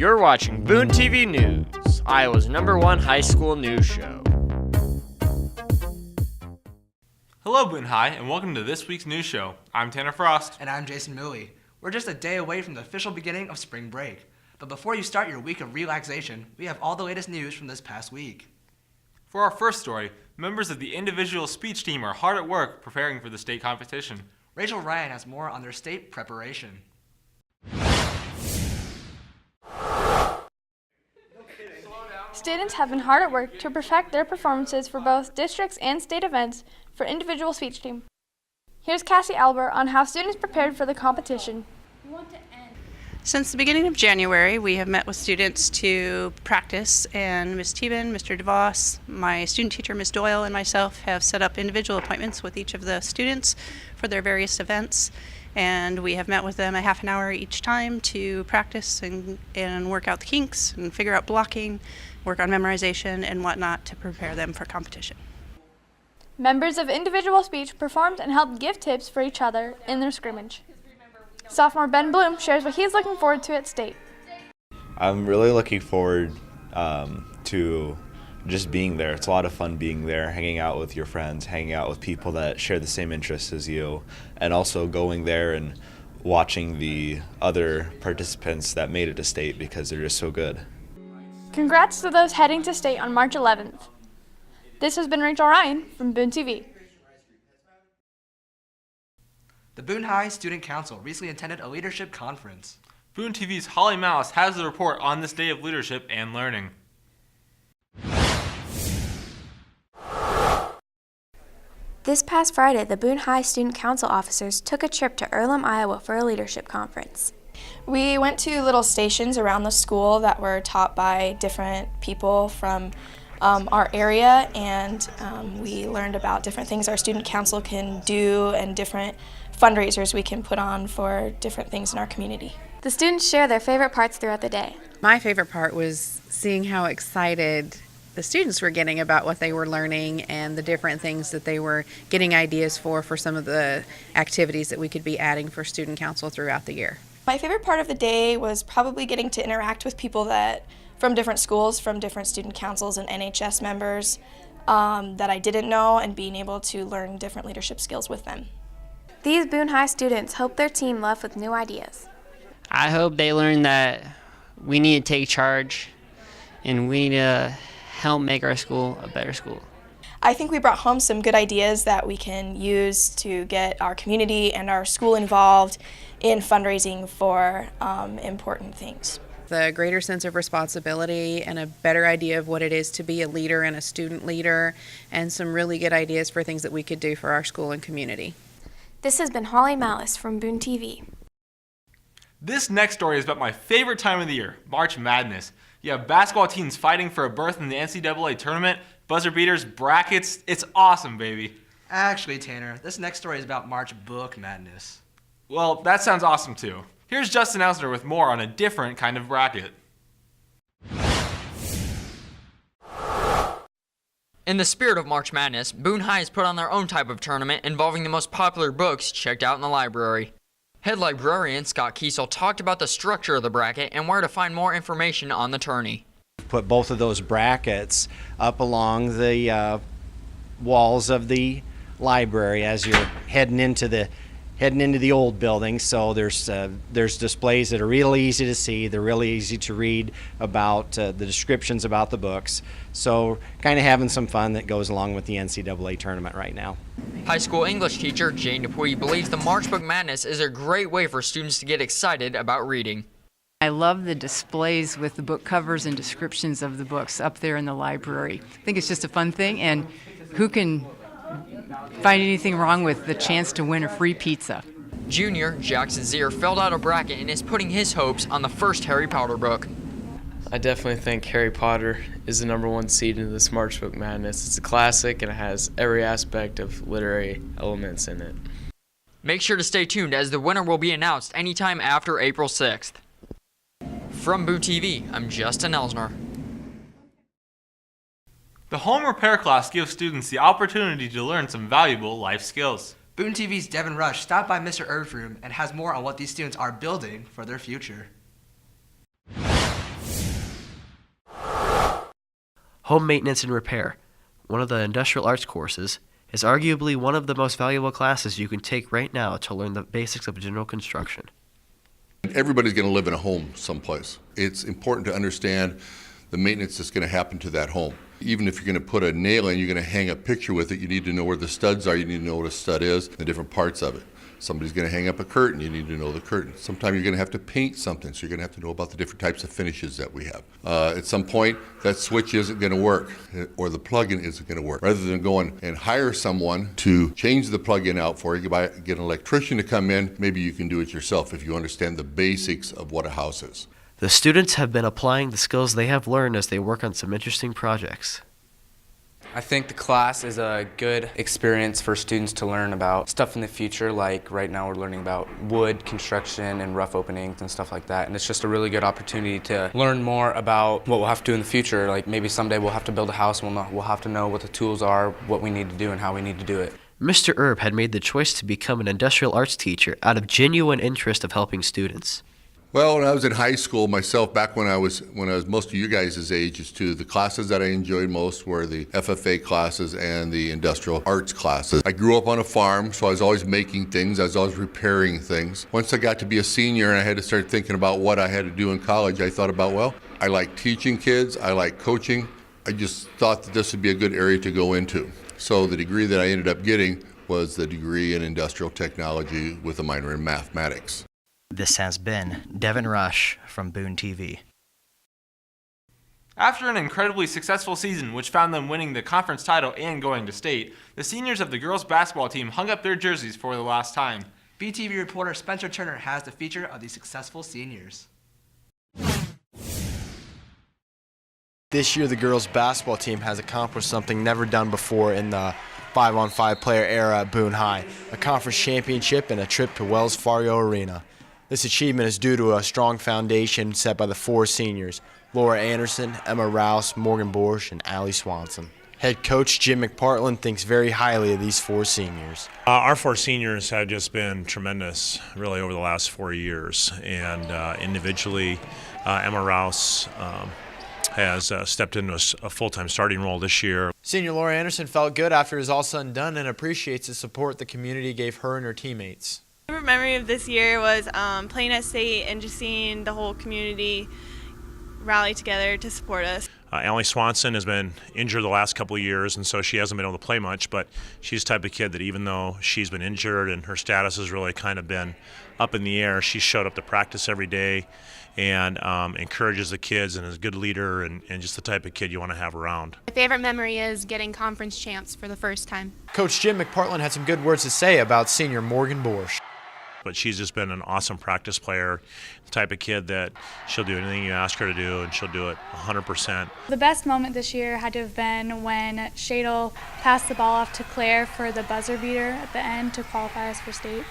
You're watching Boone TV News, Iowa's #1 high school news show. Hello Boone High, and welcome to this week's news show. I'm Tanner Frost. And I'm Jason Milley. We're just a day away from the official beginning of spring break. But before you start your week of relaxation, we have all the latest news from this past week. For our first story, members of the individual speech team are hard at work preparing for the state competition. Rachel Ryan has more on their state preparation. Students have been hard at work to perfect their performances for both districts and state events for individual speech team. Here's Cassie Albert on how students prepared for the competition. Since the beginning of January, we have met with students to practice, and Ms. Teben, Mr. DeVos, my student teacher, Ms. Doyle, and myself have set up individual appointments with each of the students for their various events. And we have met with them a half an hour each time to practice and work out the kinks and figure out blocking, work on memorization and whatnot to prepare them for competition. Members of individual speech performed and helped give tips for each other in their scrimmage. Sophomore Ben Bloom shares what he's looking forward to at state. I'm really looking forward to just being there. It's a lot of fun being there, hanging out with your friends, hanging out with people that share the same interests as you, and also going there and watching the other participants that made it to state because they're just so good. Congrats to those heading to state on March 11th. This has been Rachel Ryan from Boone TV. The Boone High Student Council recently attended a leadership conference. Boone TV's Holly Mouse has the report on this day of leadership and learning. This past Friday, the Boone High Student Council officers took a trip to Earlham, Iowa for a leadership conference. We went to little stations around the school that were taught by different people from our area, and we learned about different things our student council can do and different fundraisers we can put on for different things in our community. The students share their favorite parts throughout the day. My favorite part was seeing how excited the students were getting about what they were learning and the different things that they were getting ideas for some of the activities that we could be adding for student council throughout the year. My favorite part of the day was probably getting to interact with people that from different schools, from different student councils and NHS members that I didn't know, and being able to learn different leadership skills with them. These Boone High students hope their team left with new ideas. I hope they learn that we need to take charge and we need to help make our school a better school. I think we brought home some good ideas that we can use to get our community and our school involved in fundraising for important things. The greater sense of responsibility and a better idea of what it is to be a leader and a student leader, and some really good ideas for things that we could do for our school and community. This has been Holly Malice from Boone TV. This next story is about my favorite time of the year, March Madness. You have basketball teams fighting for a berth in the NCAA tournament, buzzer beaters, brackets. It's awesome, baby. Actually, Tanner, this next story is about March Book Madness. Well, that sounds awesome too. Here's Justin Elsner with more on a different kind of bracket. In the spirit of March Madness, Boone High has put on their own type of tournament involving the most popular books checked out in the library. Head librarian Scott Kiesel talked about the structure of the bracket and where to find more information on the tourney. Put both of those brackets up along the walls of the library as you're heading into the old building. So there's displays that are really easy to see. They're really easy to read about the descriptions about the books. So kind of having some fun that goes along with the NCAA tournament right now. High school English teacher Jane Dupuy believes the March Book Madness is a great way for students to get excited about reading. I love the displays with the book covers and descriptions of the books up there in the library. I think it's just a fun thing, and who can find anything wrong with the chance to win a free pizza? Junior Jackson Zier filled out a bracket and is putting his hopes on the first Harry Potter book. I definitely think Harry Potter is the #1 seed in this March Book Madness. It's a classic and it has every aspect of literary elements in it. Make sure to stay tuned as the winner will be announced anytime after April 6th. From Boone TV, I'm Justin Elsner. The home repair class gives students the opportunity to learn some valuable life skills. Boone TV's Devin Rush stopped by Mr. Earth's room and has more on what these students are building for their future. Home maintenance and repair, one of the industrial arts courses, is arguably one of the most valuable classes you can take right now to learn the basics of general construction. Everybody's going to live in a home someplace. It's important to understand the maintenance that's going to happen to that home. Even if you're going to put a nail in, you're going to hang a picture with it, you need to know where the studs are, you need to know what a stud is, the different parts of it. Somebody's going to hang up a curtain, you need to know the curtain. Sometimes you're going to have to paint something, so you're going to have to know about the different types of finishes that we have. At some point, that switch isn't going to work, or the plug-in isn't going to work. Rather than going and hire someone to change the plug-in out for you, get an electrician to come in, maybe you can do it yourself if you understand the basics of what a house is. The students have been applying the skills they have learned as they work on some interesting projects. I think the class is a good experience for students to learn about stuff in the future, like right now we're learning about wood construction and rough openings and stuff like that, and it's just a really good opportunity to learn more about what we'll have to do in the future. Like maybe someday we'll have to build a house and we'll have to know what the tools are, what we need to do, and how we need to do it. Mr. Erb had made the choice to become an industrial arts teacher out of genuine interest of helping students. Well, when I was in high school myself, back when I was most of you guys' ages too, the classes that I enjoyed most were the FFA classes and the industrial arts classes. I grew up on a farm, so I was always making things, I was always repairing things. Once I got to be a senior and I had to start thinking about what I had to do in college, I thought about, well, I like teaching kids, I like coaching. I just thought that this would be a good area to go into. So the degree that I ended up getting was the degree in industrial technology with a minor in mathematics. This has been Devin Rush from Boone TV. After an incredibly successful season, which found them winning the conference title and going to state, the seniors of the girls' basketball team hung up their jerseys for the last time. BTV reporter Spencer Turner has the feature of the successful seniors. This year, the girls' basketball team has accomplished something never done before in the 5-on-5 player era at Boone High, a conference championship and a trip to Wells Fargo Arena. This achievement is due to a strong foundation set by the four seniors, Laura Anderson, Emma Rouse, Morgan Borsch, and Allie Swanson. Head coach Jim McPartland thinks very highly of these four seniors. Our four seniors have just been tremendous, really, over the last 4 years. And individually, Emma Rouse has stepped into a full-time starting role this year. Senior Laura Anderson felt good after it was all said and done and appreciates the support the community gave her and her teammates. My favorite memory of this year was playing at state and just seeing the whole community rally together to support us. Allie Swanson has been injured the last couple of years, and so she hasn't been able to play much, but she's the type of kid that even though she's been injured and her status has really kind of been up in the air, she showed up to practice every day and encourages the kids and is a good leader and just the type of kid you want to have around. My favorite memory is getting conference champs for the first time. Coach Jim McPartland had some good words to say about senior Morgan Borsch. But she's just been an awesome practice player, the type of kid that she'll do anything you ask her to do, and she'll do it 100%. The best moment this year had to have been when Shadle passed the ball off to Claire for the buzzer beater at the end to qualify us for state.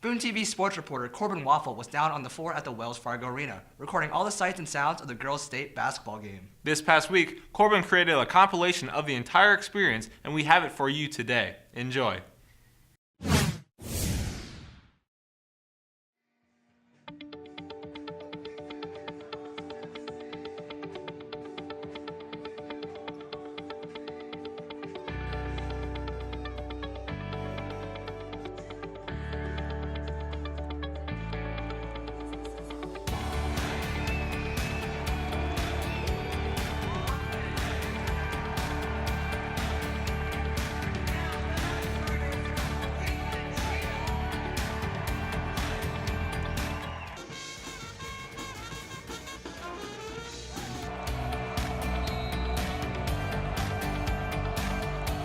Boone TV sports reporter Corbin Waffle was down on the floor at the Wells Fargo Arena, recording all the sights and sounds of the girls' state basketball game. This past week, Corbin created a compilation of the entire experience, and we have it for you today. Enjoy.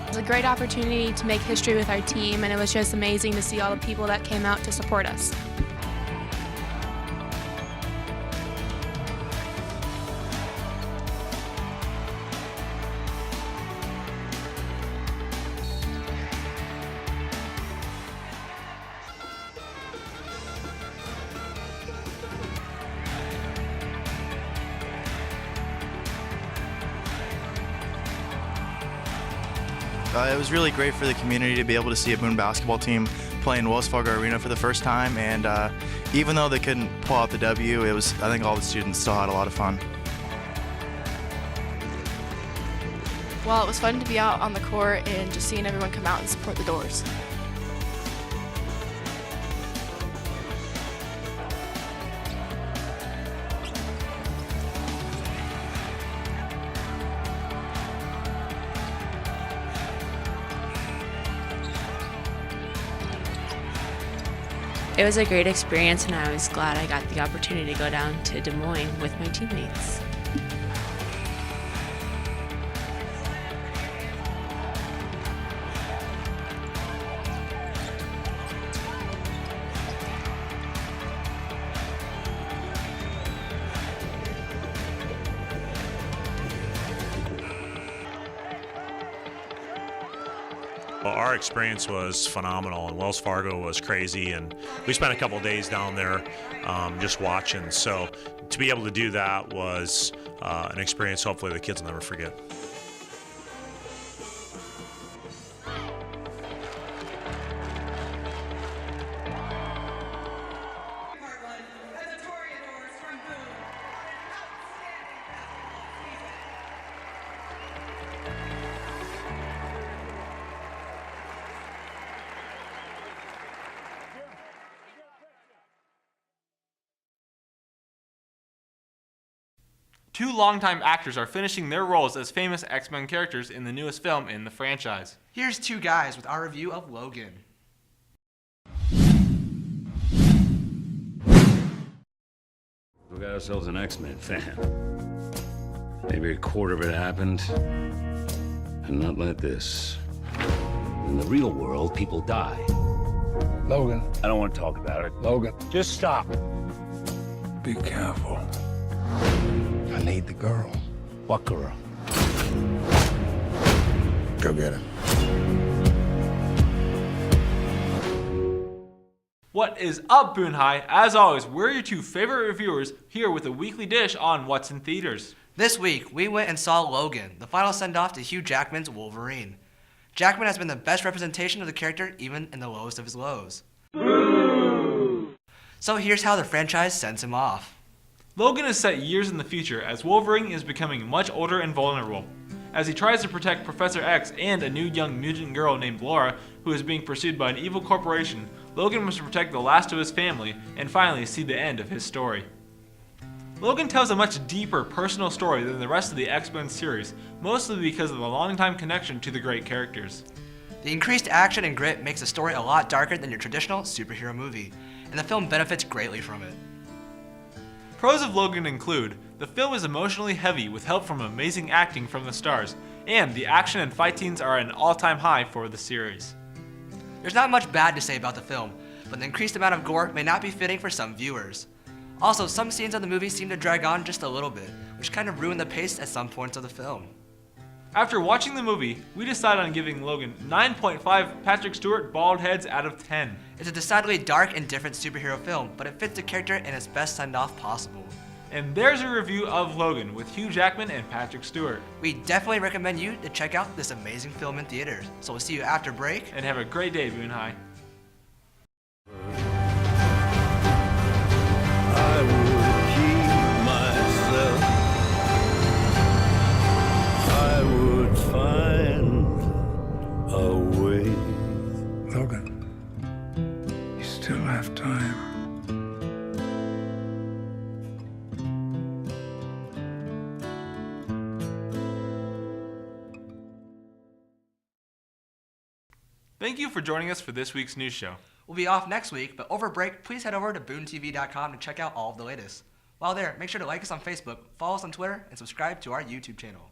It was a great opportunity to make history with our team, and it was just amazing to see all the people that came out to support us. It was really great for the community to be able to see a Boone basketball team play in Wells Fargo Arena for the first time, and even though they couldn't pull out the W, I think all the students still had a lot of fun. Well, it was fun to be out on the court and just seeing everyone come out and support the Doors. It was a great experience, and I was glad I got the opportunity to go down to Des Moines with my teammates. Well, our experience was phenomenal, and Wells Fargo was crazy, and we spent a couple of days down there just watching. So to be able to do that was an experience hopefully the kids will never forget. Two longtime actors are finishing their roles as famous X-Men characters in the newest film in the franchise. Here's two guys with our review of Logan. We got ourselves an X-Men fan. Maybe a quarter of it happened, and not like this. In the real world, people die. Logan. I don't want to talk about it. Logan. Just stop. Be careful. I need the girl. What girl? Go get her. What is up, Boone High? As always, we're your two favorite reviewers here with a weekly dish on what's in theaters. This week, we went and saw Logan, the final send-off to Hugh Jackman's Wolverine. Jackman has been the best representation of the character even in the lowest of his lows. Boo! So here's how the franchise sends him off. Logan is set years in the future as Wolverine is becoming much older and vulnerable. As he tries to protect Professor X and a new young mutant girl named Laura, who is being pursued by an evil corporation, Logan must protect the last of his family and finally see the end of his story. Logan tells a much deeper personal story than the rest of the X-Men series, mostly because of the longtime connection to the great characters. The increased action and grit makes the story a lot darker than your traditional superhero movie, and the film benefits greatly from it. Pros of Logan include, the film is emotionally heavy with help from amazing acting from the stars, and the action and fight scenes are at an all-time high for the series. There's not much bad to say about the film, but the increased amount of gore may not be fitting for some viewers. Also, some scenes of the movie seem to drag on just a little bit, which kind of ruin the pace at some points of the film. After watching the movie, we decided on giving Logan 9.5 Patrick Stewart bald heads out of 10. It's a decidedly dark and different superhero film, but it fits the character in its best send-off possible. And there's a review of Logan with Hugh Jackman and Patrick Stewart. We definitely recommend you to check out this amazing film in theaters. So we'll see you after break. And have a great day, Boone High. I would keep myself. I would find a way. Logan, you still have time. Thank you for joining us for this week's news show. We'll be off next week, but over break, please head over to BooneTV.com to check out all of the latest. While there, make sure to like us on Facebook, follow us on Twitter, and subscribe to our YouTube channel.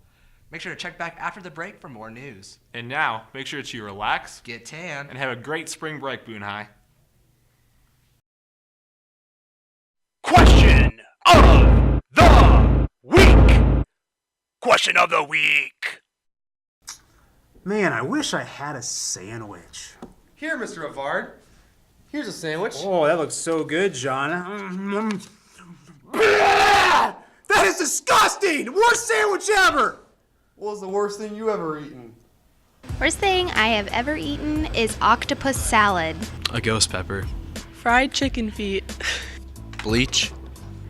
Make sure to check back after the break for more news. And now, make sure to relax, get tan, and have a great spring break, Boone High. Question of the week. Question of the week. Man, I wish I had a sandwich. Here, Mr. Avard. Here's a sandwich. Oh, that looks so good, John. That is disgusting! Worst sandwich ever! What was the worst thing you ever eaten? Worst thing I have ever eaten is octopus salad. A ghost pepper. Fried chicken feet. Bleach.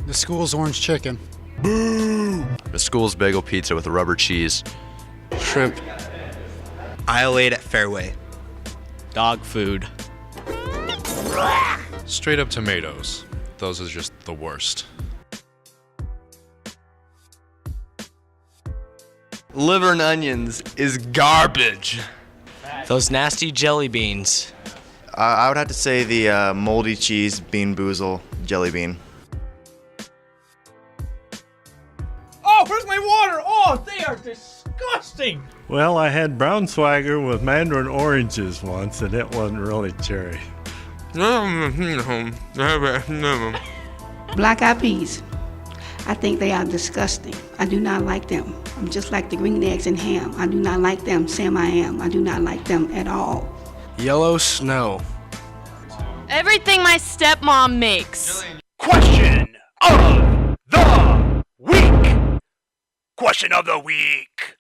The school's orange chicken. The school's bagel pizza with a rubber cheese. Shrimp. I'll eat at Fairway. Dog food. Straight up tomatoes. Those are just the worst. Liver and onions is garbage. Those nasty jelly beans. I would have to say the moldy cheese bean boozle jelly bean. Oh, where's my water? Oh, they are disgusting. Well, I had brown swagger with mandarin oranges once, and it wasn't really cherry. Black eyed peas. I think they are disgusting. I do not like them. I'm just like the green eggs and ham. I do not like them. Sam I am. I do not like them at all. Yellow snow. Everything my stepmom makes. Question of the week. Question of the week.